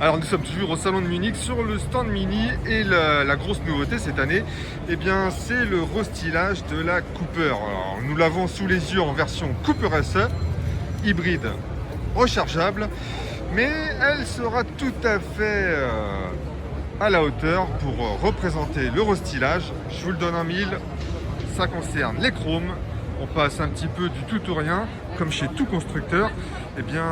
Alors nous sommes toujours au salon de Munich sur le stand Mini et la grosse nouveauté cette année, eh bien c'est le restylage de la Cooper. Alors, nous l'avons sous les yeux en version Cooper SE, hybride rechargeable, mais elle sera tout à fait à la hauteur pour représenter le restylage. Je vous le donne en mille, ça concerne les chromes. On passe un petit peu du tout au rien, comme chez tout constructeur. Eh bien,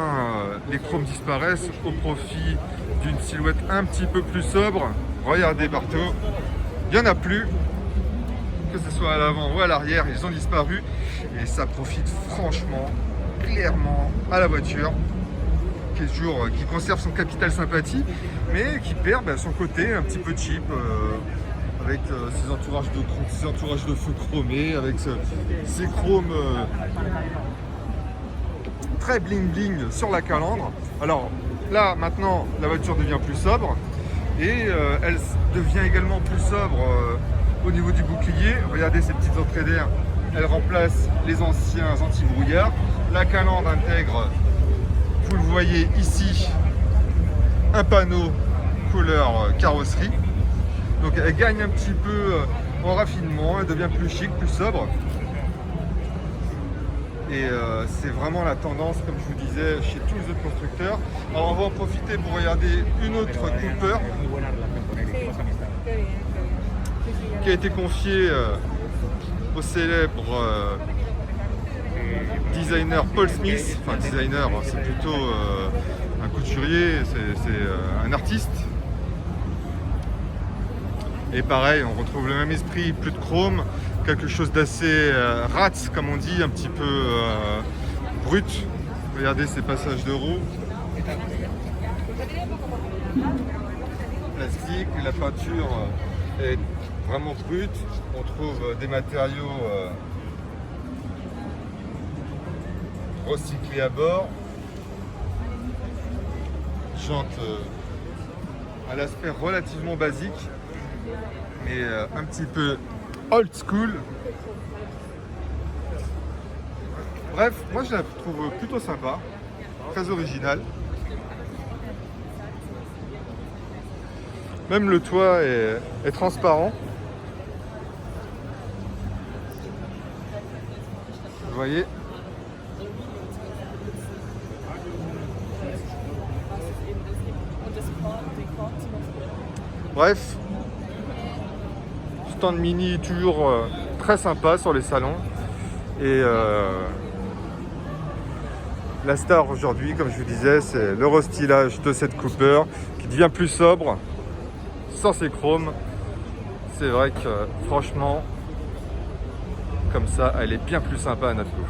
les chromes disparaissent au profit d'une silhouette un petit peu plus sobre. Regardez partout, il n'y en a plus, que ce soit à l'avant ou à l'arrière, ils ont disparu. Et ça profite franchement, clairement à la voiture, qui conserve son capital sympathie, mais qui perd son côté un petit peu cheap. Avec ses entourages de feu chromés, avec ces chromes très bling bling sur la calandre. Alors là maintenant la voiture devient plus sobre et elle devient également plus sobre au niveau du bouclier. Regardez ces petites entrées d'air, elle remplace les anciens anti-brouillard. La calandre intègre, vous le voyez ici, un panneau couleur carrosserie. Donc elle gagne un petit peu en raffinement, elle devient plus chic, plus sobre. Et c'est vraiment la tendance, comme je vous disais, chez tous les autres constructeurs. Alors on va en profiter pour regarder une autre Cooper qui a été confiée au célèbre designer Paul Smith. Enfin designer, c'est plutôt un couturier, c'est un artiste. Et pareil, on retrouve le même esprit, plus de chrome, quelque chose d'assez rats, comme on dit, un petit peu brut. Regardez ces passages de roues. Plastique, la peinture est vraiment brute. On trouve des matériaux recyclés à bord. Jantes à l'aspect relativement basique, mais un petit peu old school. Bref, moi je la trouve plutôt sympa, très originale. Même le toit est transparent. Vous voyez. Bref, stand Mini toujours très sympa sur les salons. Et la star aujourd'hui, comme je vous disais, c'est le restylage de cette Cooper qui devient plus sobre, sans ses chromes. C'est vrai que franchement, comme ça, elle est bien plus sympa à notre goût.